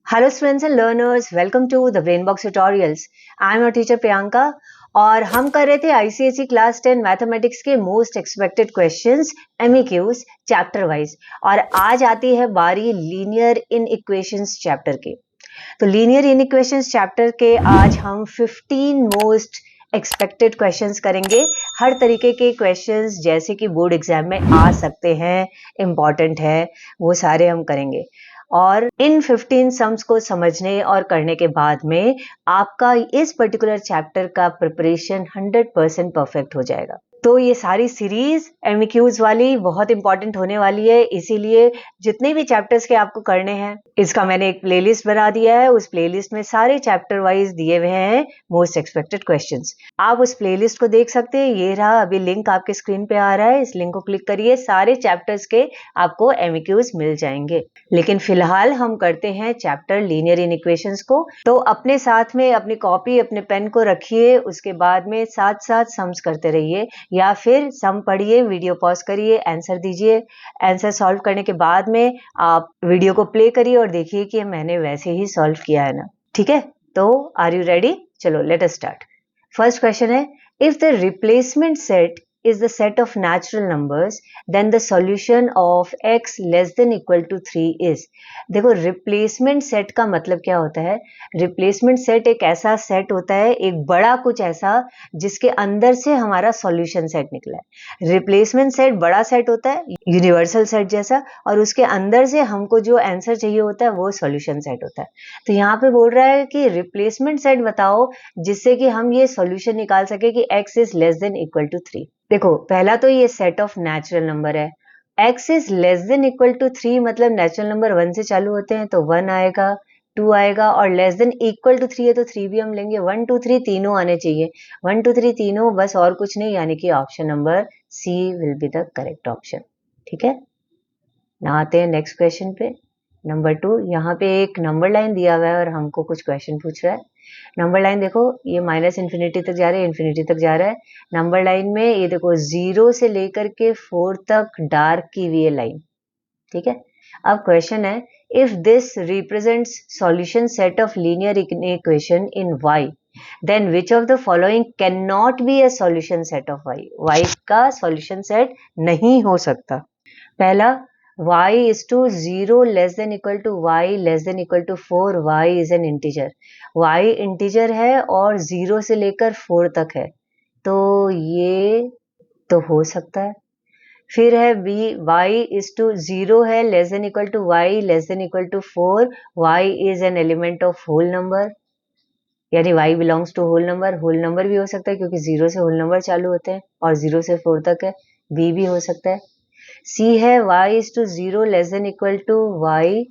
Hello students and learners, welcome to the Brainbox tutorials. I am your teacher Priyanka और हम कर रहे थे ICSE क्लास 10 मैथमेटिक्स के most expected questions MEQs chapter wise और आज आती है बारी लीनियर इन इक्वेशंस चैप्टर के। तो लीनियर इन इक्वेशंस चैप्टर के आज हम 15 मोस्ट एक्सपेक्टेड क्वेश्चंस करेंगे। हर तरीके के क्वेश्चंस जैसे कि बोर्ड एग्जाम में आ सकते हैं, इम्पॉर्टेंट है, वो सारे हम करेंगे और इन 15 सम्स को समझने और करने के बाद में आपका इस पर्टिकुलर चैप्टर का प्रिपरेशन 100% परफेक्ट हो जाएगा। तो ये सारी सीरीज एमसीक्यूज वाली बहुत इंपॉर्टेंट होने वाली है, इसीलिए जितने भी चैप्टर्स के आपको करने हैं इसका मैंने एक प्लेलिस्ट बना दिया है। उस प्लेलिस्ट में सारे चैप्टर वाइज दिए हुए हैं मोस्ट एक्सपेक्टेड क्वेश्चंस। आप उस प्लेलिस्ट को देख सकते हैं, ये रहा, अभी लिंक आपके स्क्रीन पे आ रहा है, इस लिंक को क्लिक करिए, सारे चैप्टर्स के आपको एमसीक्यूज मिल जाएंगे। लेकिन फिलहाल हम करते हैं चैप्टर लीनियर इन इक्वेशंस को। तो अपने साथ में अपनी कॉपी अपने पेन को रखिए, उसके बाद में साथ साथ सम्स करते रहिए या फिर सम पढ़िए, वीडियो पॉज करिए, आंसर दीजिए। आंसर सॉल्व करने के बाद में आप वीडियो को प्ले करिए और देखिए कि मैंने वैसे ही सॉल्व किया है ना। ठीक है, तो आर यू रेडी? चलो let us start. First question है, if the replacement set is the set of natural numbers, then the solution of x less than equal to 3 is। देखो रिप्लेसमेंट सेट का मतलब क्या होता है? रिप्लेसमेंट सेट एक ऐसा सेट होता है, एक बड़ा कुछ ऐसा जिसके अंदर से हमारा सॉल्यूशन सेट निकला है। रिप्लेसमेंट सेट बड़ा सेट होता है, यूनिवर्सल सेट जैसा, और उसके अंदर से हमको जो आंसर चाहिए होता है वो सॉल्यूशन सेट होता है। तो यहाँ पे बोल रहा है कि रिप्लेसमेंट सेट बताओ जिससे कि हम ये सॉल्यूशन निकाल सके कि x is less than equal to 3। देखो पहला तो ये सेट ऑफ नेचुरल नंबर है, x is less than equal to 3 मतलब नेचुरल नंबर 1 से चालू होते हैं तो 1 आएगा, 2 आएगा, और लेस देन इक्वल टू 3 है तो 3 भी हम लेंगे। 1 2 3 तीनों आने चाहिए, 1 2 3 तीनों, बस और कुछ नहीं, यानी कि option number C will be the correct option. ठीक है, ना आते हैं नेक्स्ट क्वेश्चन पे। नंबर 2, यहाँ पे एक नंबर लाइन दिया हुआ है और हमको कुछ क्वेश्चन पूछ रहा है। नंबर लाइन देखो, ये माइनस इन्फिनिटी तक जा रहा है, इन्फिनिटी तक जा रहा है। नंबर लाइन में ये देखो 0 से लेकर के 4 तक डार्क की हुई है लाइन। ठीक है, अब क्वेश्चन है, if this represents solution set of linear equation in y, then which of the following cannot be a solution set of y? y का सॉल्यूशन सेट नहीं हो सकता। पहला, y is to 0 less than equal to y less than equal to 4, y is an integer। y integer है और 0 से लेकर 4 तक है, तो ये तो हो सकता है। फिर है b, y is to 0 है less than equal to y less than equal to 4, y is an element of whole number, यानी y belongs to whole number। whole number भी हो सकता है क्योंकि 0 से whole number चालू होते हैं और 0 से 4 तक है, b भी हो सकता है। C है y is to 0 less than equal to y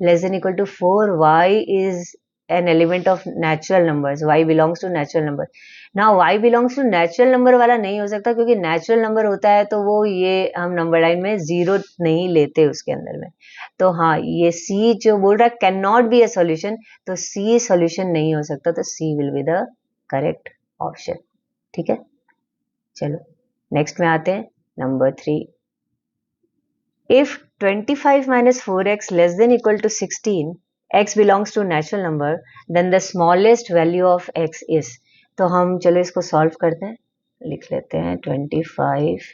less than equal to 4, y is an element of natural numbers, y belongs to natural number। now y belongs to natural number वाला नहीं हो सकता क्योंकि natural number होता है तो वो ये हम नंबर लाइन में 0 नहीं लेते उसके अंदर में। तो हाँ, ये C जो बोल रहा है can not be a solution, तो C सॉल्यूशन नहीं हो सकता, तो C will be the correct option. ठीक है, चलो नेक्स्ट में आते हैं। Number 3, if 25 minus 4x less than equal to 16, x belongs to natural number, then the smallest value of x is। तो हम चलो इसको सॉल्व करते हैं, लिख लेते हैं 25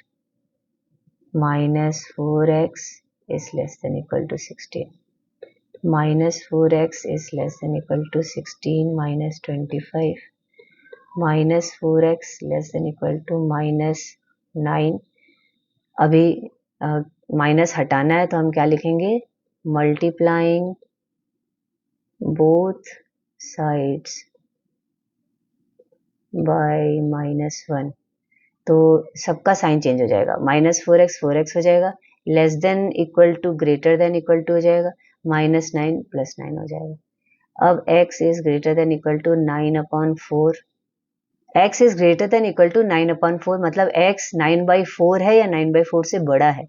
minus 4x is less than equal to 16, minus 4x is less than equal to 16 minus 25, minus 4x less than equal to minus 9। अभी माइनस हटाना है तो हम क्या लिखेंगे? मल्टीप्लाइंग बोथ साइड्स बाय -1, तो सबका साइन चेंज हो जाएगा। -4x 4x हो जाएगा, less than equal to greater than equal to हो जाएगा, -9 + 9 हो जाएगा। अब x is greater than equal to 9/4, x is greater than equal to 9/4 मतलब x 9/4 है या 9/4 से बड़ा है।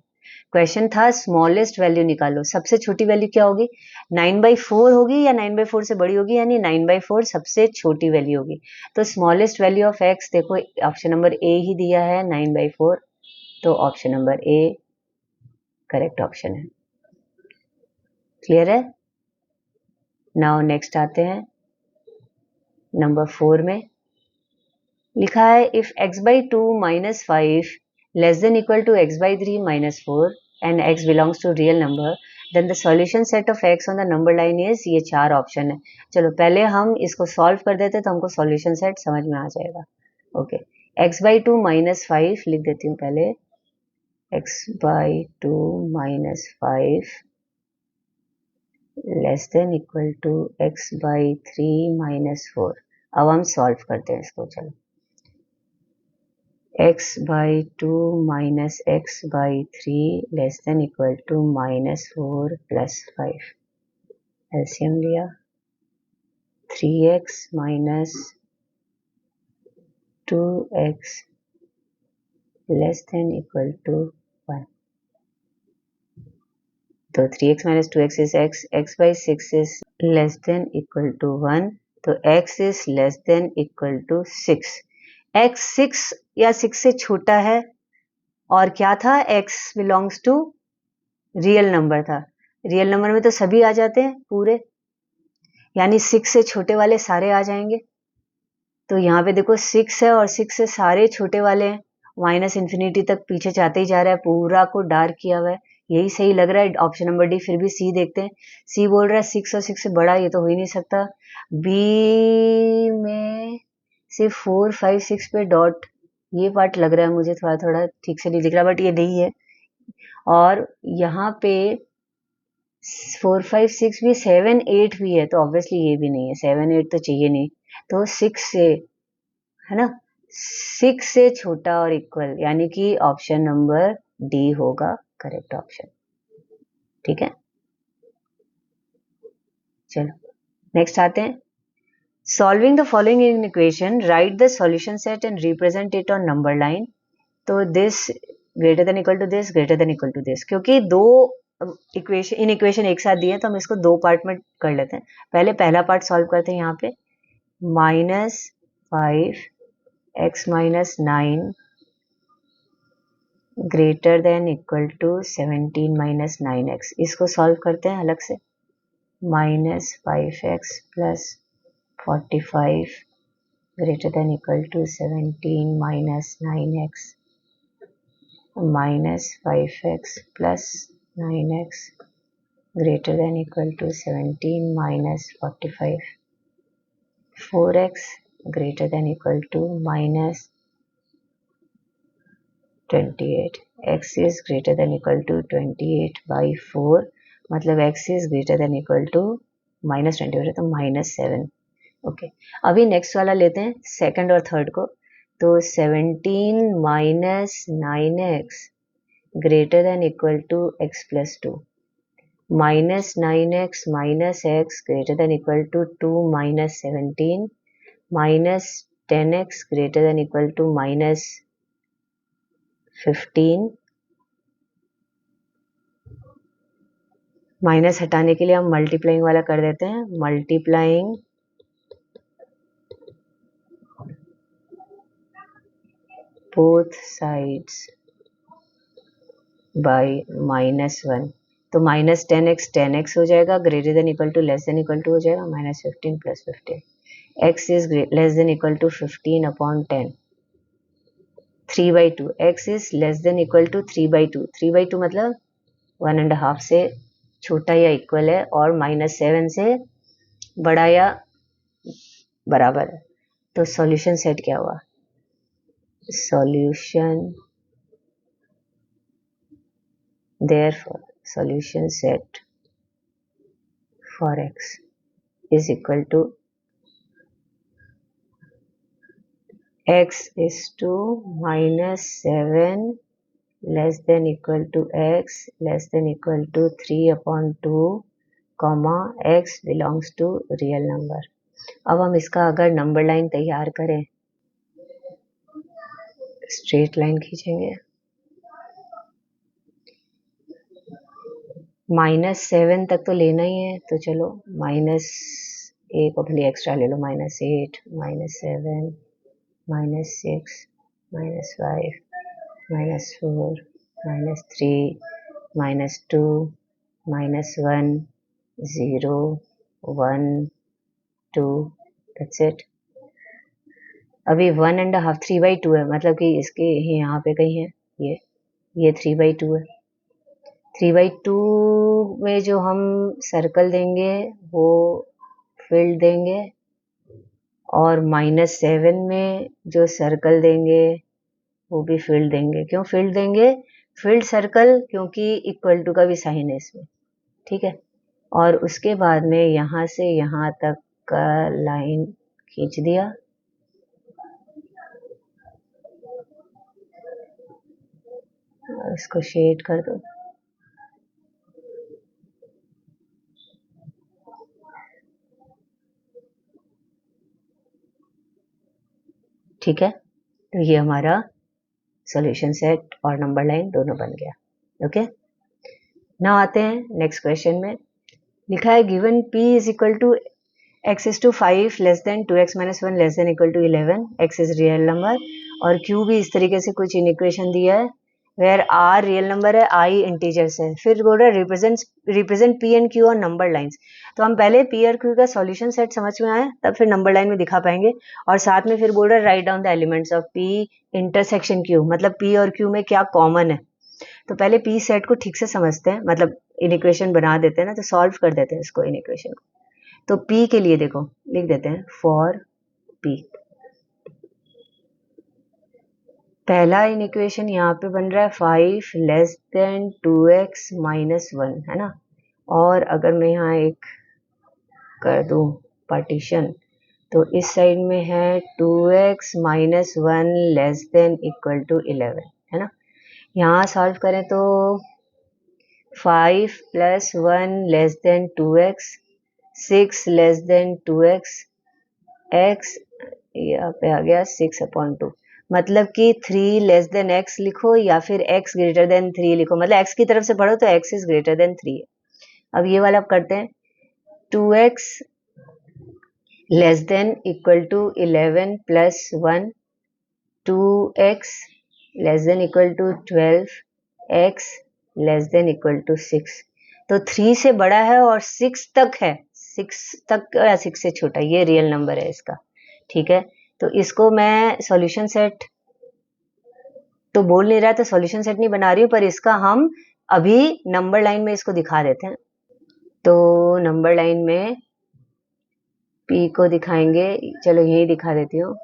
क्वेश्चन था स्मॉलेस्ट वैल्यू निकालो, सबसे छोटी वैल्यू क्या होगी? 9/4 होगी या 9/4 से बड़ी होगी, यानी 9/4 सबसे छोटी वैल्यू होगी। तो स्मॉलेस्ट वैल्यू ऑफ x देखो ऑप्शन नंबर ए ही दिया है 9/4, तो option number A correct option है। क्लियर है? नाउ नेक्स्ट आते हैं नंबर 4 में लिखा है if x by 2 minus 5 less than equal to x by 3 minus 4 and x belongs to real number then the solution set of x on the number line is ये 4 option है. चलो पहले हम इसको सॉल्व कर देते तो हमको सॉल्यूशन सेट समझ में आ जाएगा. ओके x by 2 minus 5 लिख देती हूँ पहले x by 2 minus 5 less than equal to x by 3 minus 4. अब हम सॉल्व करते हैं इसको. चलो x by 2 minus x by 3 less than equal to minus 4 plus 5. LCM लिया 3x minus 2x less than equal to 1. तो 3x minus 2x is x, x by 6 is less than equal to 1. तो x is less than equal to 6. x 6 या 6 से छोटा है और क्या था x belongs to real number था. रियल नंबर में तो सभी आ जाते हैं पूरे, यानी 6 से छोटे वाले सारे आ जाएंगे. तो यहाँ पे देखो 6 है और 6 से सारे छोटे वाले हैं. माइनस इन्फिनिटी तक पीछे जाते ही जा रहा है, पूरा को डार्क किया हुआ है. यही सही लग रहा है. Option number D. फिर भी सी देखते हैं. सी बोल रहा है 6 और 6 से बड़ा, ये तो हो ही नहीं सकता. बी में सिर्फ 4 5 6 पे डॉट, ये पार्ट लग रहा है मुझे थोड़ा थोड़ा ठीक से नहीं दिख रहा, बट ये नहीं है. और यहाँ पे 4 5 6 भी 7 8 भी है, तो ऑब्वियसली ये भी नहीं है. 7 8 तो चाहिए नहीं. तो 6 से है ना, 6 से छोटा और इक्वल, यानी कि ऑप्शन नंबर डी होगा करेक्ट ऑप्शन. ठीक है, चलो नेक्स्ट आते हैं. Solving the following inequation, write the solution set and represent it on number line. तो this greater than equal to this, greater than equal to this. क्योंकि दो equation एक साथ दिए तो हम इसको दो पार्ट में कर लेते हैं. पहले पहला पार्ट सॉल्व करते हैं. यहाँ पे -5 x minus 9 greater than equal to 17 minus 9x. इसको सॉल्व करते हैं अलग से. -5x plus 45 greater than equal to 17 minus 9x. -5x plus 9x greater than equal to 17 minus 45. 4x greater than equal to minus 28. x is greater than equal to 28 by 4, मतलब x is greater than equal to minus 28 है तो -7. Okay, अभी next वाला लेते हैं second और third को. तो 17 minus 9x greater than equal to x plus 2. minus 9x minus x greater than equal to 2 minus 17 minus 10x greater than equal to minus 15. Minus हटाने के लिए हम मल्टीप्लाइंग वाला कर देते हैं. Multiplying both sides by -1. तो -10x हो जाएगा, greater than equal to less than equal to हो जाएगा -15 plus 15. x is less than equal to 15 upon 10. 3/2. x is less than equal to 3/2. 3/2 मतलब 1.5 से छोटा या इक्वल है और -7 से बड़ा या बराबर है. तो सॉल्यूशन सेट क्या हुआ? Solution therefore solution set for x is equal to x is to -7 less than equal to x less than equal to 3/2 comma x belongs to real number. अब हम इसका अगर नंबर लाइन तैयार करें, straight line खींचेंगे. -7 तक तो लेना ही है, तो चलो -1 को भले एक्स्ट्रा ले लो. -8 -7 -6 -5 -4 -3 -2 -1 0 1 2 दैट्स इट। अभी 1.5 3/2 है, मतलब कि इसके यहाँ पे कहीं है, ये 3/2 है। 3/2 में जो हम सर्कल देंगे वो फील्ड देंगे, और -7 में जो सर्कल देंगे वो भी फील्ड देंगे। क्यों फील्ड देंगे? फील्ड सर्कल क्योंकि इक्वल टू का भी साइन है इसमें, ठीक है। और उसके बाद में यहाँ से यहाँ तक का लाइन खींच दिया, इसको शेड कर दो। ठीक है, तो ये हमारा सॉल्यूशन सेट और नंबर लाइन दोनों बन गया। ओके, नाउ आते हैं नेक्स्ट क्वेश्चन में। लिखा है given p is equal to x⁵ less than 2x-1 less than equal to 11, x is real number, और q भी इस तरीके से कुछ इक्वेशन दिया है वेयर r रियल नंबर है, i इंटीजर्स है। फिर बोल रहा है रिप्रेजेंट p एंड q और नंबर लाइंस। तो हम पहले p और q का सॉल्यूशन सेट समझ में आए, तब फिर नंबर लाइन में दिखा पाएंगे। और साथ में फिर बोल रहा है write down the elements of p intersection q, मतलब p और q में क्या कॉमन है। तो पहले p सेट को ठीक से समझते हैं, मतलब इन इक्वेशन बना देते हैं ना, तो सॉल्व कर देते हैं इसको इन इक्वेशन को। तो p के लिए देखो लिख देते हैं फॉर p। पहला इन इक्वेशन यहाँ पे बन रहा है 5 लेस देन 2x-1, है ना। और अगर मैं यहाँ एक कर दूं पार्टीशन, तो इस साइड में है 2x-1 less than equal to 11, है ना। यहाँ सॉल्व करें तो 5 + 1 less than 2x, 6 less than 2x, x यहाँ पे आ गया 6/2। मतलब कि 3 लेस देन x लिखो या फिर x ग्रेटर देन 3 लिखो, मतलब x की तरफ से पढ़ो तो x इज ग्रेटर देन 3 है। अब ये वाला करते हैं, 2x less than equal to 11 + 1, 2x less than equal to 12, x less than equal to 6। तो 3 से बड़ा है और 6 तक है, 6 तक या 6 से छोटा, ये रियल नंबर है इसका, ठीक है। तो इसको मैं सॉल्यूशन सेट तो बोल नहीं रहा है, तो सॉल्यूशन सेट नहीं बना रही हूँ, पर इसका हम अभी नंबर लाइन में इसको दिखा देते हैं। तो नंबर लाइन में p को दिखाएंगे, चलो यही दिखा देती हूँ।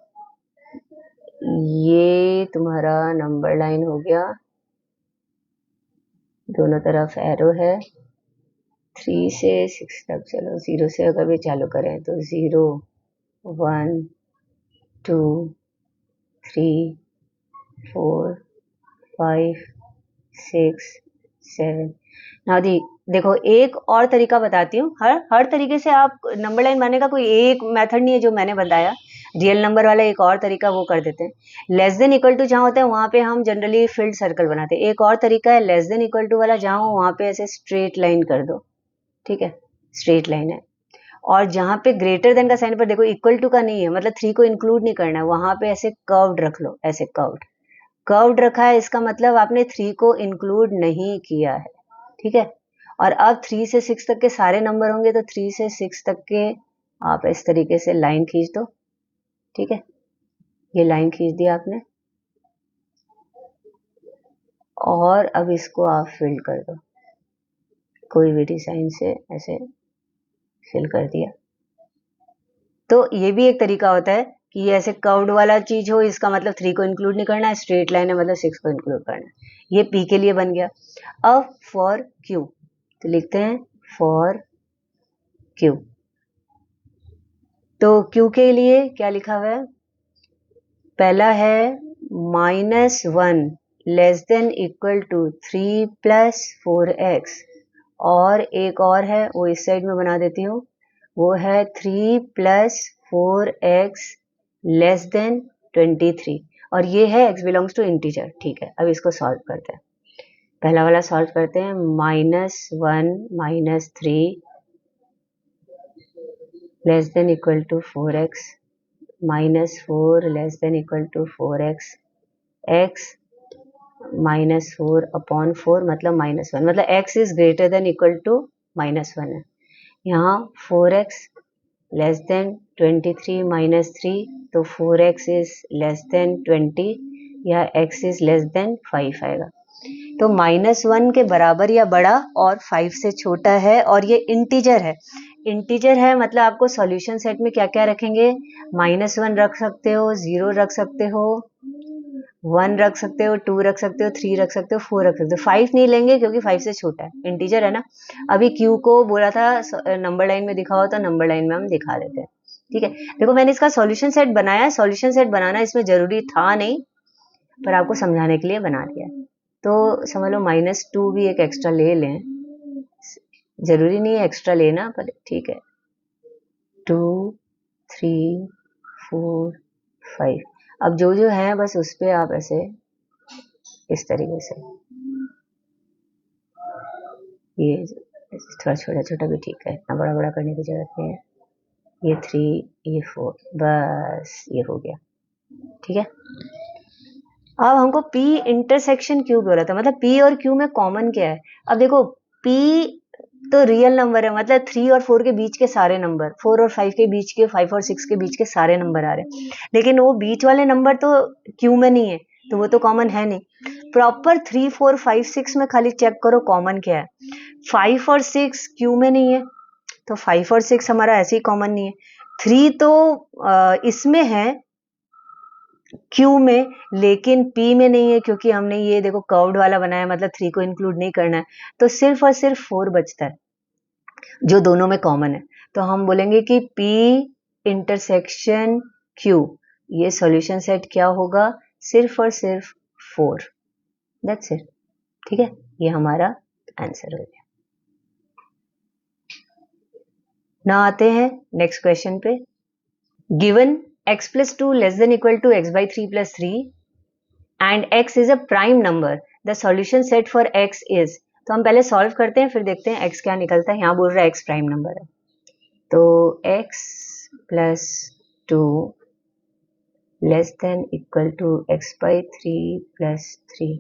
ये तुम्हारा नंबर लाइन हो गया, दोनों तरफ एरो है, 3 से 6 तक। चलो 0 से अगर भी चालू करें तो 0 1 2 3 4 5 6 7। नाउ देखो एक और तरीका बताती हूँ, हर तरीके से आप नंबर लाइन बनाने का कोई एक मेथड नहीं है जो मैंने बताया। रियल नंबर वाला एक और तरीका वो कर देते हैं। लेस देन इक्वल टू जहाँ होता है वहां पे हम जनरली फील्ड सर्कल बनाते हैं। एक और तरीका है लेस देन इक्वल टू वाला, जहाँ हो वहां पे ऐसे स्ट्रेट लाइन कर दो, ठीक है, स्ट्रेट लाइन है। और जहाँ पे ग्रेटर देन का साइन पर देखो इक्वल टू का नहीं है, मतलब 3 को इंक्लूड नहीं करना है, वहां पे ऐसे कर्व्ड रख लो, ऐसे कर्व्ड रखा है, इसका मतलब आपने 3 को इंक्लूड नहीं किया है, ठीक है। और अब 3 से 6 तक के सारे नंबर होंगे, तो 3 से 6 तक के आप इस तरीके से लाइन खींच दो, ठीक है। ये लाइन खींच दिया आपने, और अब इसको आप फिल कर दो, कोई भी डिजाइन से ऐसे फिल कर दिया। तो ये भी एक तरीका होता है कि ये ऐसे कर्व्ड वाला चीज हो, इसका मतलब 3 को इंक्लूड नहीं करना है, स्ट्रेट लाइन है मतलब 6 को इंक्लूड करना है। ये p के लिए बन गया। अब फॉर q तो लिखते हैं फॉर q। तो q के लिए क्या लिखा हुआ है? पहला है -1 less than equal to 3 + 4x, और एक और है वो इस साइड में बना देती हूँ, वो है 3 + 4x लेस देन 23, और ये है x बिलोंग्स टू इंटीजर, ठीक है। अब इसको सॉल्व करते हैं, पहला वाला सॉल्व करते हैं। -1 - 3 less than equal to 4x, -4 less than equal to 4x, x -4/4 मतलब -1, मतलब x is greater than equal to -1 है। यहाँ 4x लेस देन 23 माइनस 3, तो 4x इज लेस देन 20 या x इज लेस देन 5 आएगा। तो -1 के बराबर या बड़ा और 5 से छोटा है और ये इंटीजर है। इंटीजर है मतलब आपको सॉल्यूशन सेट में क्या क्या रखेंगे, -1 रख सकते हो, 0 रख सकते हो, 1 रख सकते हो, 2 रख सकते हो, 3 रख सकते हो, 4 रख सकते हो। 5 नहीं लेंगे क्योंकि 5 से छोटा है, इंटीजर है ना। अभी क्यू को बोला था नंबर लाइन में दिखाओ, तो नंबर लाइन में हम दिखा देते हैं। ठीक है, देखो मैंने इसका सॉल्यूशन सेट बनाया है। सॉल्यूशन सेट बनाना इसमें जरूरी था नहीं, पर आपको समझाने के लिए बना दिया। तो समझ लो -2 भी एक एक्स्ट्रा ले लें, जरूरी नहीं है एक्स्ट्रा लेना, पर ठीक है। 2, 3, 4, 5। अब जो जो है बस उस पे आप ऐसे इस तरीके से, ये थोड़ा छोटा छोटा भी ठीक है, इतना बड़ा बड़ा करने की जरूरत नहीं है। ये 3, ये 4, बस ये हो गया। ठीक है, अब हमको P इंटरसेक्शन Q बोला था, मतलब P और Q में कॉमन क्या है। अब देखो P तो रियल नंबर है, मतलब 3 और 4 के बीच के सारे नंबर, 4 और 5 के बीच के, 5 और 6 के बीच के सारे नंबर आ रहे हैं, लेकिन वो बीच वाले नंबर तो Q में नहीं है, तो वो तो कॉमन है नहीं। प्रॉपर 3, 4, 5, 6 में खाली चेक करो कॉमन क्या है। 5 और 6 Q में नहीं है, तो 5 और 6 हमारा ऐसे ही कॉमन नहीं है। 3 तो इसमें है Q में, लेकिन P में नहीं है, क्योंकि हमने ये देखो कर्व्ड वाला बनाया, मतलब 3 को इंक्लूड नहीं करना है, तो सिर्फ और सिर्फ 4 बचता है जो दोनों में कॉमन है। तो हम बोलेंगे कि P इंटरसेक्शन Q, ये सॉल्यूशन सेट क्या होगा, सिर्फ और सिर्फ 4। That's it. ठीक है, ये हमारा आंसर हो गया। ना आते हैं नेक्स्ट क्वेश्चन पे। Given x plus 2 less than equal to x by 3 plus 3 and x is a prime number, the solution set for x is। तो हम पहले सॉल्व करते हैं, फिर देखते हैं x क्या निकलता है। यहाँ बोल रहा है x प्राइम नंबर है, तो x plus 2 less than equal to x by 3 plus 3,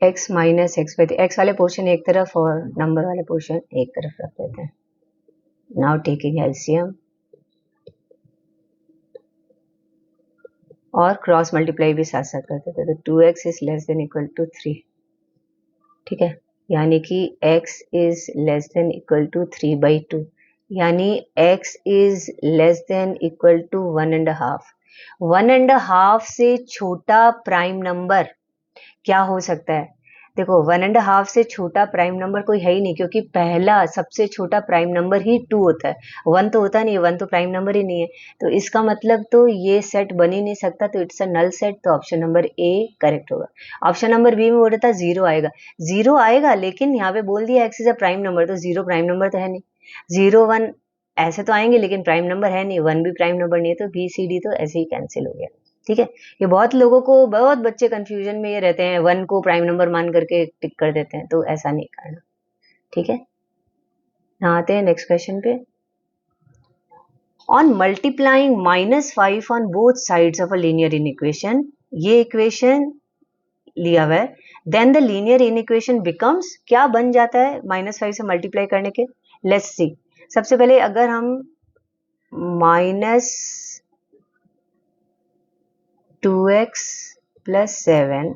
x minus x by 3, x वाले पोर्शन एक तरफ और नंबर वाले पोर्शन एक तरफ रख देते हैं। नाउ टेकिंग एलसीएम और क्रॉस मल्टीप्लाई भी साथ साथ करते थे, तो 2x is less than equal to 3। ठीक है, यानी कि x is less than equal to 3/2, यानी x is less than equal to 1.5। 1.5 से छोटा प्राइम नंबर क्या हो सकता है। देखो 1.5 से छोटा प्राइम नंबर कोई है ही नहीं, क्योंकि पहला सबसे छोटा प्राइम नंबर ही 2 होता है, 1 तो होता नहीं है, 1 तो प्राइम नंबर ही नहीं है। तो इसका मतलब तो ये सेट बन ही नहीं सकता, तो इट्स अ नल सेट। तो ऑप्शन नंबर ए करेक्ट होगा। ऑप्शन नंबर बी में बोल रहा था 0 आएगा, 0 आएगा, लेकिन यहाँ पे बोल दिया x is a prime number, तो 0 प्राइम नंबर तो है नहीं। 0, 1 ऐसे तो आएंगे, लेकिन प्राइम नंबर है नहीं, 1 भी प्राइम नंबर नहीं है, तो बी सी डी तो ऐसे ही कैंसिल हो गया। ठीक है, ये बहुत लोगों को, बहुत बच्चे कंफ्यूजन में ये रहते हैं, 1 को प्राइम नंबर मान करके टिक कर देते हैं, तो ऐसा नहीं करना। ठीक है, यहाँ आते हैं नेक्स्ट क्वेश्चन पे। On multiplying -5 on both sides of a linear inequation, ये इक्वेशन लिया हुआ है, then the linear inequation becomes, क्या बन जाता है -5 से मल्टीप्लाई करने के। लेट्स सी, सबसे पहले अगर हम -2x + 7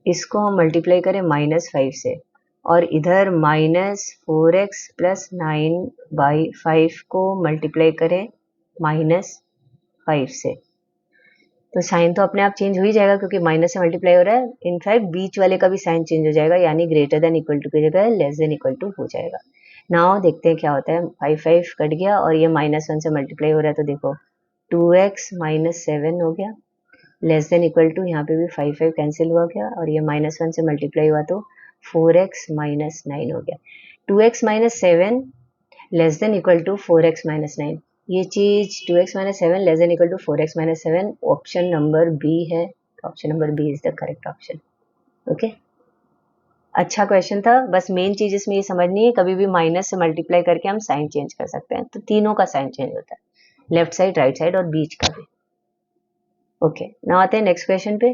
इसको हम मल्टीप्लाई करें -5 से, और इधर -4x + 9/5 को मल्टीप्लाई करें -5 से, तो साइन तो अपने आप चेंज हो ही जाएगा, क्योंकि माइनस से मल्टीप्लाई हो रहा है। इनफैक्ट बीच वाले का भी साइन चेंज हो जाएगा, यानी ग्रेटर देन इक्वल टू की जगह लेस देन इक्वल टू हो जाएगा। नाउ देखते हैं क्या होता है। 5 कट गया और ये -1 से मल्टीप्लाई हो रहा है, तो देखो 2x - 7 हो गया, लेस देन इक्वल टू, यहाँ पे भी 5 कैंसिल हुआ गया, और ये -1 से मल्टीप्लाई हुआ तो 4x - 9 हो गया। 2x - 7 less than equal to 4x - 9, ये चीज 2x - 7 less than equal to 4x - 7, option number B है। Option number B is the correct option. Okay, अच्छा क्वेश्चन था, बस मेन चीज इसमें ये समझनी है, कभी भी माइनस से मल्टीप्लाई करके हम साइन चेंज कर सकते हैं, तो तीनों का साइन चेंज होता है, लेफ्ट साइड, राइट साइड और बीच का भी। ओके, नाउ आते हैं नेक्स्ट क्वेश्चन पे।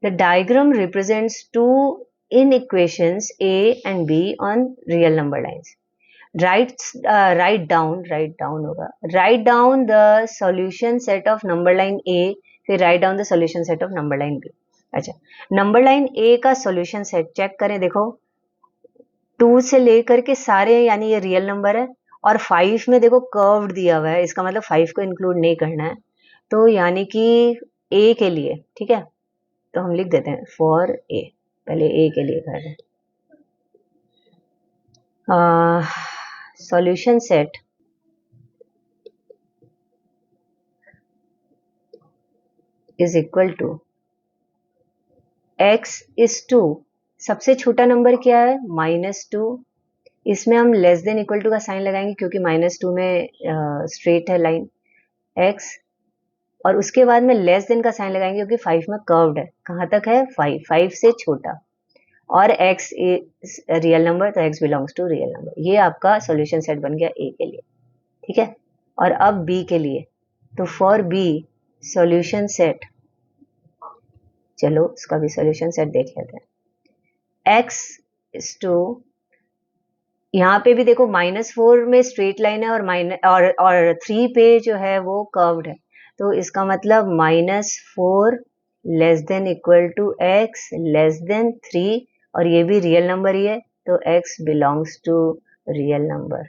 The diagram represents to in equations A and B on real number lines. Write down होगा, write down the solution set of number line A, फिर write down the solution set of number line B. अच्छा, number line A का solution set check करें, देखो 2 से लेकर के सारे यानी ये रियल नंबर है, और 5 में देखो कर्व्ड दिया हुआ है, इसका मतलब 5 को इंक्लूड नहीं करना है, तो यानी कि A के लिए, ठीक है, तो हम लिख देते हैं फॉर A, पहले A के लिए कर रहे हैं। Solution set is equal to x(2), सबसे छोटा नंबर क्या है -2, इसमें हम लेस देन इक्वल टू का साइन लगाएंगे क्योंकि -2 में स्ट्रेट है लाइन x, और उसके बाद में लेस देन का साइन लगाएंगे क्योंकि 5 में कर्व्ड है, कहाँ तक है 5 से छोटा, और x इज रियल नंबर, तो x belongs to real number. ये आपका सॉल्यूशन सेट बन गया A के लिए, ठीक है। और अब B के लिए, तो फॉर B सॉल्यूशन सेट, चलो उसका भी सॉल्यूशन सेट देख लेते हैं। x(2), यहाँ पे भी देखो -4 में स्ट्रेट लाइन है, और 3 पे जो है वो कर्व्ड है, तो इसका मतलब -4 less than equal to x less than 3, और ये भी रियल नंबर ही है, तो x belongs to real number,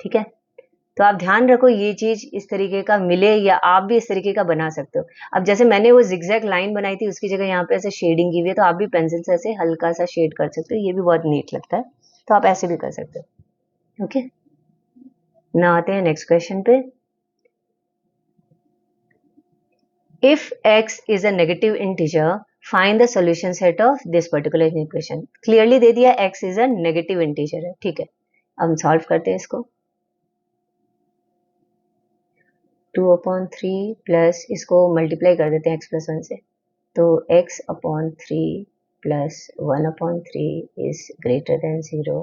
ठीक है। तो आप ध्यान रखो ये चीज इस तरीके का मिले, या आप भी इस तरीके का बना सकते हो। अब जैसे मैंने वो जिगजैग लाइन बनाई थी, उसकी जगह यहाँ पे ऐसे शेडिंग की हुई है, तो आप भी पेंसिल से ऐसे हल्का सा शेड कर सकते हो, ये भी बहुत नीट लगता है, तो आप ऐसे भी कर सकते हो। ओके, ना आते हैं नेक्स्ट क्वेश्चन पे। If x is a negative integer, find the solution set of this particular equation. Clearly दे दिया x is a negative integer है, ठीक है। अब हम सॉल्व करते हैं इसको। 2/3 प्लस इसको मल्टीप्लाई कर देते हैं x + 1 से, तो x/3 plus 1/3 is greater then 0।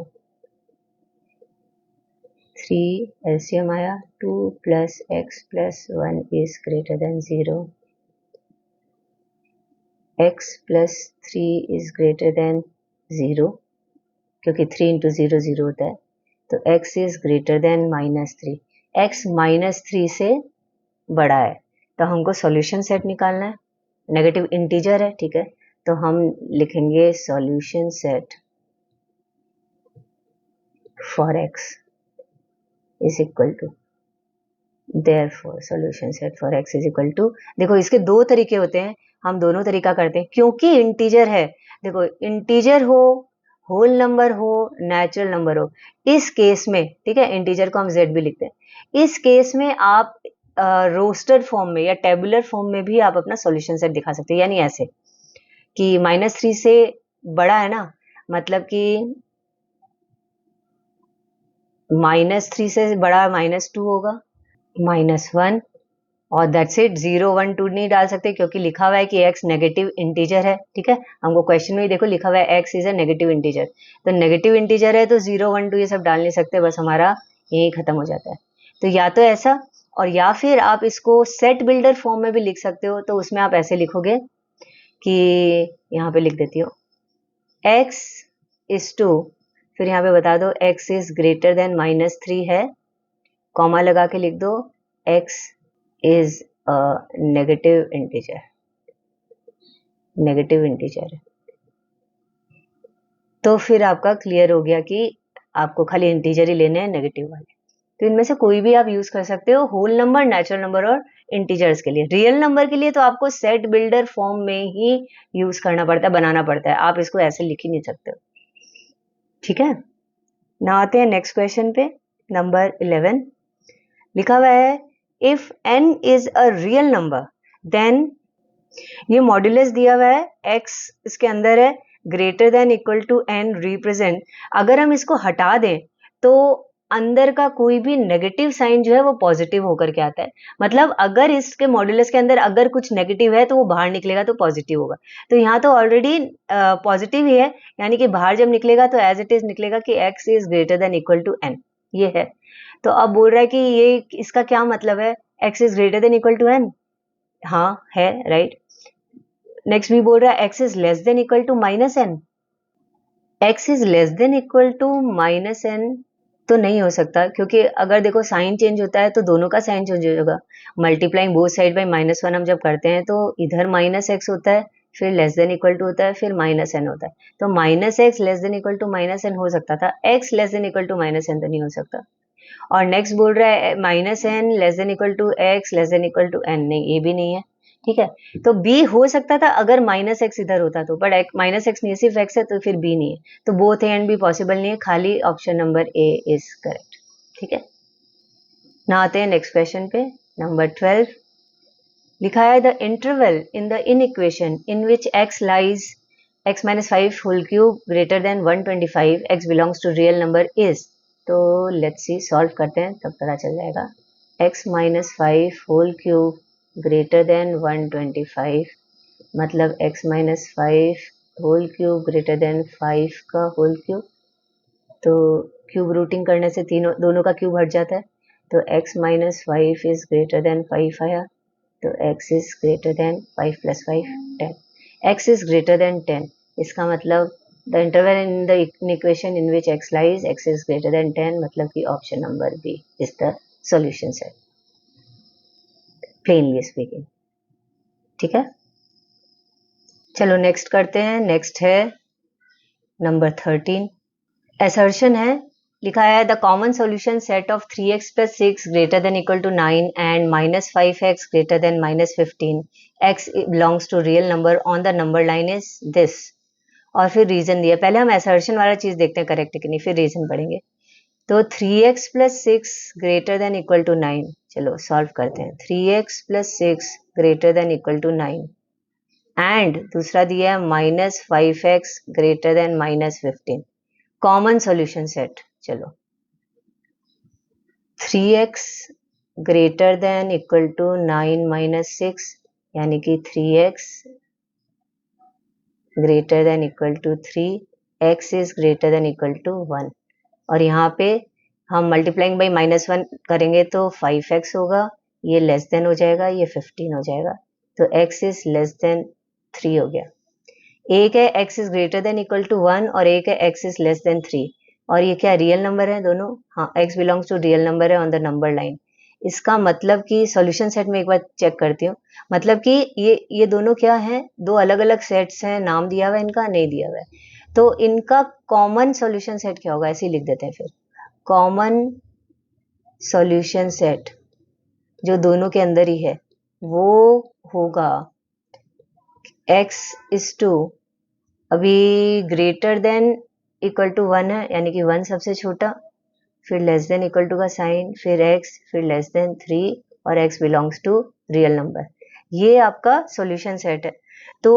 3 LCM आया, 2 plus x plus 1 is greater then 0। x plus 3 is greater then 0, क्योंकि 3 × 0 0 होता है, तो x is greater then -3। x -3 से बड़ा है, तो हमको सॉल्यूशन सेट निकालना है, नेगेटिव इंटीजर है, ठीक है, तो हम लिखेंगे solution set for x is equal to, therefore solution set for x is equal to, देखो इसके दो तरीके होते हैं, हम दोनों तरीका करते हैं, क्योंकि इंटीजर है, देखो इंटीजर हो, होल नंबर हो, नेचुरल नंबर हो, इस केस में, ठीक है, इंटीजर को हम z भी लिखते हैं, इस केस में आप रोस्टेड फॉर्म में या टेबुलर फॉर्म में भी आप अपना सॉल्यूशन सेट दिखा सकते हैं, यानी ऐसे कि -3 से बड़ा है ना, मतलब कि -3 से बड़ा -2 होगा, -1, और दैट्स इट। 0 1 2 नहीं डाल सकते क्योंकि लिखा हुआ है कि x नेगेटिव इंटीजर है, ठीक है, हमको क्वेश्चन में ही देखो लिखा हुआ है x is a negative integer, तो नेगेटिव इंटीजर है तो 0 1 2 ये सब डाल नहीं सकते, बस हमारा यही खत्म हो जाता है। तो या तो ऐसा, और या फिर आप इसको सेट बिल्डर फॉर्म में भी लिख सकते हो, तो उसमें आप ऐसे लिखोगे कि यहाँ पे लिख देती हो x(2), फिर यहाँ पे बता दो x इज ग्रेटर देन -3 है, कॉमा लगा के लिख दो x is a negative integer, negative integer है, तो फिर आपका क्लियर हो गया कि आपको खाली इंटीजर ही लेने हैं, नेगेटिव वाले। तो इनमें से कोई भी आप यूज कर सकते हो, होल नंबर, नेचुरल नंबर और इंटीजर्स के लिए। रियल नंबर के लिए तो आपको सेट बिल्डर फॉर्म में ही यूज करना पड़ता है, बनाना पड़ता है, आप इसको ऐसे लिख ही नहीं सकते, ठीक है। ना आते हैं नेक्स्ट क्वेश्चन पे, नंबर 11। लिखा हुआ है if n is a real number then, ये मॉड्यूलस दिया हुआ है, x इसके अंदर है, greater than equal to n represent, अगर हम इसको हटा दें तो अंदर का कोई भी नेगेटिव साइन जो है वो पॉजिटिव होकर के आता है, मतलब अगर इसके मॉड्यूलस के अंदर अगर कुछ नेगेटिव है तो वो बाहर निकलेगा तो पॉजिटिव होगा, तो यहाँ तो ऑलरेडी पॉजिटिव ही है, यानी कि बाहर जब निकलेगा तो एज इट इज निकलेगा कि x is greater than equal to n, ये है। तो अब बोल रहा है कि ये इसका क्या मतलब है, x is greater than equal to n, हाँ है, राइट। नेक्स्ट भी बोल रहा है x is less than equal to -n, x is less than equal to minus N तो नहीं हो सकता, क्योंकि अगर देखो साइन चेंज होता है तो दोनों का साइन चेंज होगा। मल्टीप्लाइंग बोथ साइड बाई -1 हम जब करते हैं तो इधर माइनस एक्स होता है, फिर लेस देन इक्वल टू होता है, फिर माइनस एन होता है। तो minus X less than equal to minus N हो सकता था, X less than equal to minus N तो नहीं हो सकता। और नेक्स्ट बोल रहा है minus N less than equal to X less than equal to N, नहीं ये भी नहीं है। ठीक है, तो बी हो सकता था अगर माइनस एक्स इधर होता तो, बट माइनस एक्स नहीं है, सिर्फ एक्स है, तो फिर बी नहीं है। तो both A and be possible नहीं है, खाली option number A is correct. ठीक है, ना आते हैं नेक्स्ट क्वेश्चन पे। नंबर 12 लिखा है the interval in the in equation in which x lies x minus 5 whole cube greater than 125 x belongs to real number is। तो लेट्स सी, सॉल्व करते हैं तब पता चल जाएगा। x minus 5 whole cube greater than 125 मतलब x minus 5 whole cube greater than 5 का whole cube। तो क्यूब रूटिंग करने से तीनों दोनों का क्यूब हट जाता है, तो x minus 5 is greater than 5 आया, तो x is greater than 5 plus 5 10, x is greater than 10। इसका मतलब the interval in the equation in which x lies x is greater than 10, मतलब कि option number B is the solution set, plainly speaking. ठीक है, चलो next करते हैं। Next है नंबर 13। असर्शन है, लिखा है the common solution set of 3x plus 6 greater than equal to 9 and minus 5x greater than minus 15 x belongs to real number on the number line is this। और फिर reason दिया, पहले हम assertion वाला चीज देखते हैं करेक्ट है कि नहीं, फिर रीजन पढ़ेंगे। तो 3x plus 6 greater than equal to 9, चलो सॉल्व करते हैं। 3x plus 6 greater than equal to 9 and दूसरा दिया है -5x greater than -15, common solution set. चलो 3x greater than equal to 9 minus 6 यानी कि 3x greater than equal to 3, x is greater than equal to 1। और यहाँ पे हम मल्टीप्लाइंग बाई -1 करेंगे तो 5x होगा, ये लेस देन हो जाएगा, ये 15 हो जाएगा, तो x इज लेस देन 3 हो गया। एक है x is greater than equal to 1 और एक है x इज लेस देन 3, और ये क्या रियल नंबर है दोनों? हाँ, x belongs to real number है ऑन द नंबर लाइन। इसका मतलब कि सॉल्यूशन सेट में एक बार चेक करती हूँ, मतलब कि ये दोनों क्या है, दो अलग अलग सेट्स हैं, नाम दिया हुआ है इनका, नहीं दिया हुआ है, तो इनका कॉमन सॉल्यूशन सेट क्या होगा, ऐसे ही लिख देते हैं। फिर कॉमन सॉल्यूशन सेट जो दोनों के अंदर ही है वो होगा x इज टू, अभी ग्रेटर देन इक्वल टू 1 है यानी कि 1 सबसे छोटा, फिर लेस देन इक्वल टू का साइन, फिर x, फिर लेस देन 3 और x belongs to real number. ये आपका सॉल्यूशन सेट है। तो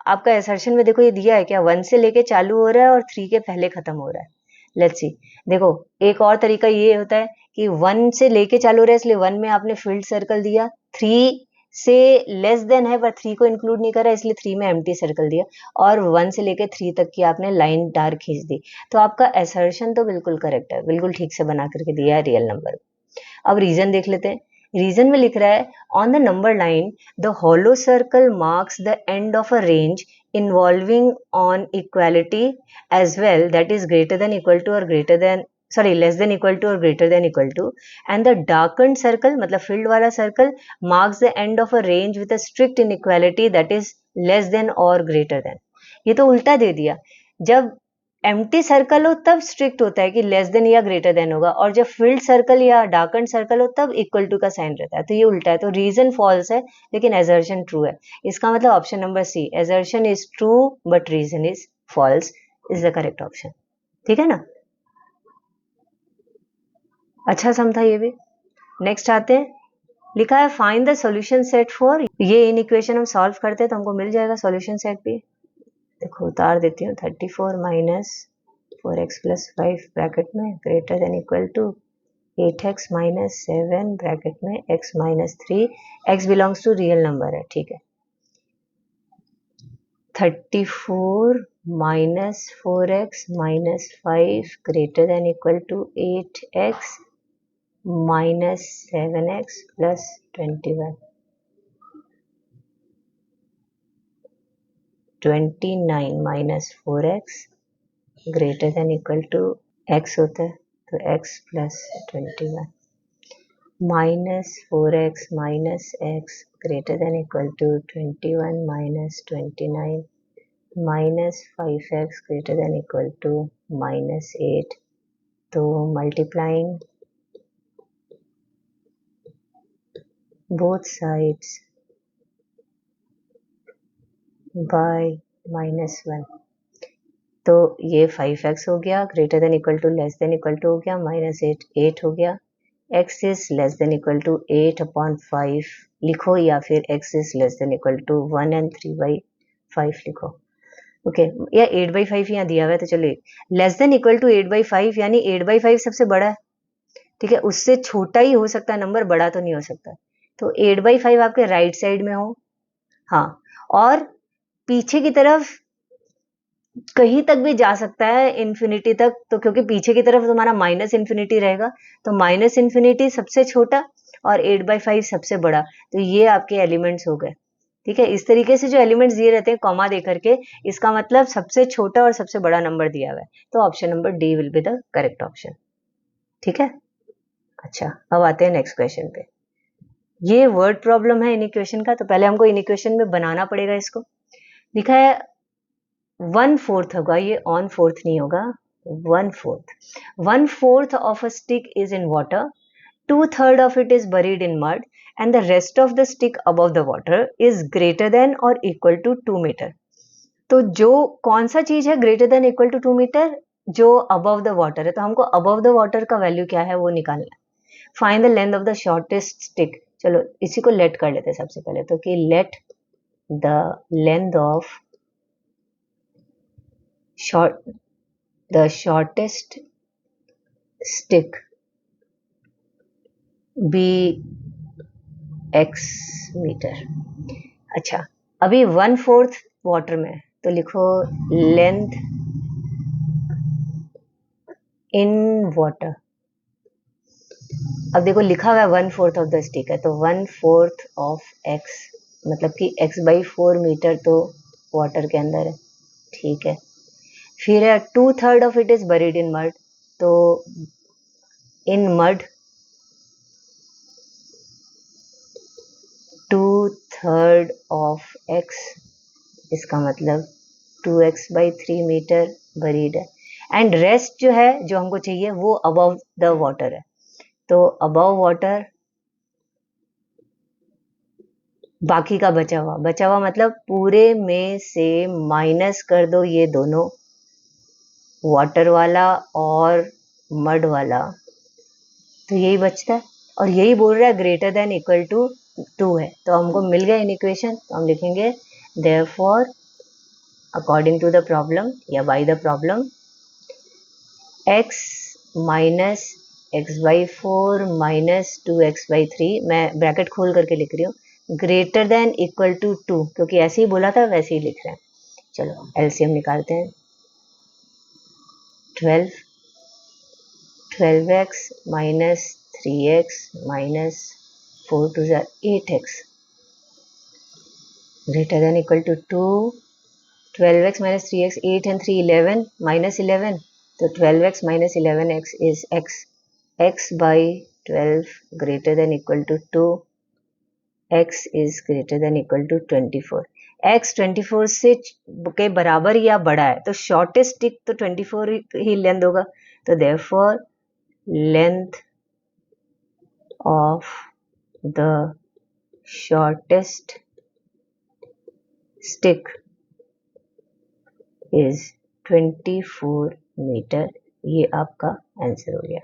आपका असर्शन में देखो ये दिया है क्या, 1 से लेके चालू हो रहा है और 3 के पहले खत्म हो रहा है। लेट्स सी, देखो एक और तरीका ये होता है कि 1 से लेके चालू हो रहा है इसलिए 1 में आपने फील्ड सर्कल दिया, 3 से लेस देन है पर 3 को इंक्लूड नहीं करा इसलिए 3 में एम्प्टी सर्कल दिया, और 1 से लेके 3 तक की आपने लाइन डार्क खींच दी। तो आपका असर्शन तो बिल्कुल करेक्ट है, बिल्कुल ठीक से बना करके दिया है रियल नंबर। अब रीजन देख लेते हैं। रीजन में लिख रहा है on the number line the hollow circle marks the end of a range involving on equality as well that is greater than equal to और greater than less than equal to और greater than equal to, and the darkened circle मतलब filled वाला circle marks the end of a range with a strict inequality that is less than और greater than. ये तो उल्टा दे दिया, जब empty circle हो तब स्ट्रिक्ट होता है कि लेस देन या ग्रेटर देन होगा, और जब फील्ड सर्कल या डार्कन्ड सर्कल हो तब इक्वल टू का साइन रहता है, तो ये उल्टा है। तो रीजन फॉल्स है लेकिन एजर्शन ट्रू है। इसका मतलब option number C, assertion is true but reason is false, is the correct option. ठीक है ना, अच्छा समझा ये भी। नेक्स्ट आते हैं, लिखा है find the solution set for, ये इन इक्वेशन हम सॉल्व करते हैं तो हमको मिल जाएगा सॉल्यूशन सेट भी। देखो उतार देती हूँ, 34 माइनस 4x प्लस 5 ब्रैकेट में greater than equal to 8x minus 7 bracket में x minus 3, x belongs to real number है। ठीक है, 34 minus 4x minus 5 greater than equal to 8x minus 7x plus 21, 29 minus 4x greater than equal to x होता है, तो x plus 21 minus 4x minus x greater than equal to 21 minus 29 minus 5x greater than equal to minus 8. तो multiplying both sides by -1, तो ये 5x हो गया greater than equal to less than equal to हो गया minus 8 हो गया. x is less than equal to 8/5 लिखो, या फिर x is less than equal to 1 and 3/5 लिखो. ओके, या 8/5 यहाँ दिया हुआ है, तो चलिए लेस देन इक्वल टू 8/5 यानी 8/5 सबसे बड़ा है. ठीक है, उससे छोटा ही हो सकता है नंबर, बड़ा तो नहीं हो सकता. तो 8/5 आपके राइट साइड में हो. हाँ, और पीछे की तरफ कहीं तक भी जा सकता है इन्फिनिटी तक, तो क्योंकि पीछे की तरफ तुम्हारा माइनस इन्फिनिटी रहेगा, तो माइनस इन्फिनिटी सबसे छोटा और 8/5 सबसे बड़ा. तो ये आपके एलिमेंट्स हो गए. ठीक है, इस तरीके से जो एलिमेंट्स दिए रहते हैं कॉमा दे करके, इसका मतलब सबसे छोटा और सबसे बड़ा नंबर दिया हुआ है. तो option number D will be the correct option. ठीक है, अच्छा अब आते हैं नेक्स्ट क्वेश्चन पे. ये वर्ड प्रॉब्लम है इन इक्वेशन का, तो पहले हमको इन इक्वेशन में बनाना पड़ेगा. इसको लिखा है 1/4 होगा, ये ऑन फोर्थ नहीं होगा. 1/4 of a stick is in water, 2/3 of it is buried in mud and the rest of the stick above the water is greater than or equal to 2 meter. तो जो कौन सा चीज है greater than equal to 2 metre, जो above the water है, तो हमको अबव द वाटर का वैल्यू क्या है वो निकालना है. Find the length of the shortest stick. चलो इसी को लेट कर लेते हैं सबसे पहले, तो कि let the length of the shortest stick be x metre. अच्छा, अभी 1/4 वाटर में, तो लिखो लेंथ इन वाटर. अब देखो लिखा हुआ है 1/4 ऑफ द स्टिक है, तो 1/4 ऑफ x मतलब कि x/4 मीटर तो वाटर के अंदर है. ठीक है, फिर है 2/3 of it is buried in mud, तो इन मड 2/3 ऑफ x, इसका मतलब 2x/3 मीटर बरीड है. एंड रेस्ट जो है, जो हमको चाहिए वो अबव द वाटर है, तो अबव वाटर बाकी का बचा हुआ मतलब पूरे में से माइनस कर दो ये दोनों, वाटर वाला और मड वाला, तो यही बचता है. और यही बोल रहा है ग्रेटर देन इक्वल टू 2 है, तो हमको मिल गया इन इक्वेशन. तो हम लिखेंगे therefore according to the problem या by the problem x minus x/4 minus 2x/3, मैं ब्रैकेट खोल करके लिख रही हूँ, ग्रेटर देन इक्वल टू 2, क्योंकि ऐसे ही बोला था वैसे ही लिख रहे हैं. चलो एलसीएम निकालते हैं. 12x minus 3x minus 4 to 8x greater than equal to 2. 12x minus 3x, 8 and 3 11 minus 11, तो 12x minus 11x is x. x/12 greater than equal to 2, x is greater than equal to 24. x 24 से के बराबर या बड़ा है, तो shortest stick तो 24 ही लेंथ होगा, तो therefore length of the shortest stick is 24 metre. ये आपका आंसर हो गया.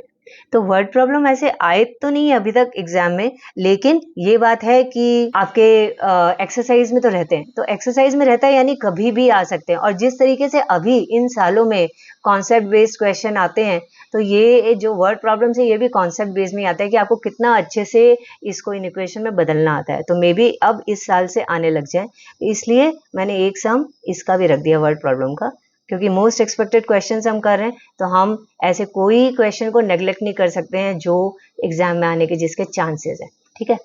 तो वर्ड प्रॉब्लम ऐसे आए तो नहीं है अभी तक एग्जाम में, लेकिन ये बात है कि आपके एक्सरसाइज में तो रहते हैं, तो एक्सरसाइज में रहता है यानी कभी भी आ सकते हैं. और जिस तरीके से अभी इन सालों में कॉन्सेप्ट बेस्ड क्वेश्चन आते हैं, तो ये जो वर्ड प्रॉब्लम्स है ये भी कॉन्सेप्ट बेस्ड में आता है कि आपको कितना अच्छे से इसको इन इक्वेशन में बदलना आता है. तो मे बी अब इस साल से आने लग जाए, इसलिए मैंने एक सम इसका भी रख दिया वर्ड प्रॉब्लम का, क्योंकि मोस्ट एक्सपेक्टेड क्वेश्चन हम कर रहे हैं, तो हम ऐसे कोई क्वेश्चन को नेग्लेक्ट नहीं कर सकते हैं जो एग्जाम में आने के जिसके चांसेस हैं. ठीक है,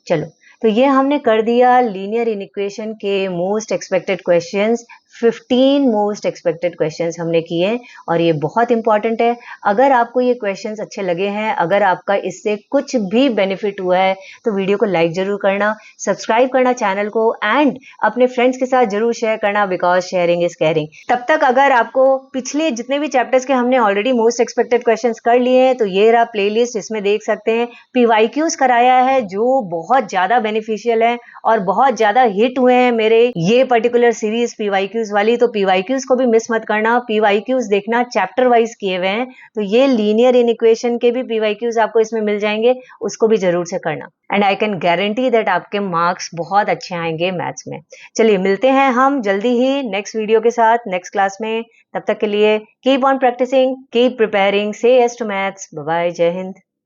चलो तो ये हमने कर दिया लीनियर इनइक्वेशन के most expected questions 15 most expected questions हमने किए और ये बहुत इंपॉर्टेंट है। अगर आपको ये क्वेश्चंस अच्छे लगे हैं, अगर आपका इससे कुछ भी बेनिफिट हुआ है तो वीडियो को लाइक जरूर करना, सब्सक्राइब करना चैनल को एंड अपने फ्रेंड्स के साथ जरूर शेयर करना, बिकॉज शेयरिंग इज केयरिंग। तब तक अगर आपको पिछले जितने भी चैप्टर्स के हमने ऑलरेडी मोस्ट एक्सपेक्टेड क्वेश्चंस कर लिए हैं तो ये रहा प्लेलिस्ट, इसमें देख सकते हैं पीवाईक्यूज कराया है जो बहुत ज्यादा बेनिफिशियल है और बहुत ज्यादा हिट हुए हैं मेरे ये पर्टिकुलर सीरीज पीवाईक्यूज वाली। तो पीवाईक्यूज को भी मिस मत करना, पीवाईक्यूज देखना चैप्टर वाइज किए हुए हैं, तो ये लीनियर इनइक्वेशन के भी पीवाईक्यूज आपको इसमें मिल जाएंगे, उसको भी जरूर से करना and I can guarantee that आपके मार्क्स बहुत अच्छे आएंगे मैथ्स में। चलिए मिलते हैं हम जल्दी ही नेक्स्ट वीडियो के साथ नेक्स्ट क्लास में। तब तक के लिए keep on practising, keep preparing, say yes to maths. Bye bye, जय हिंद।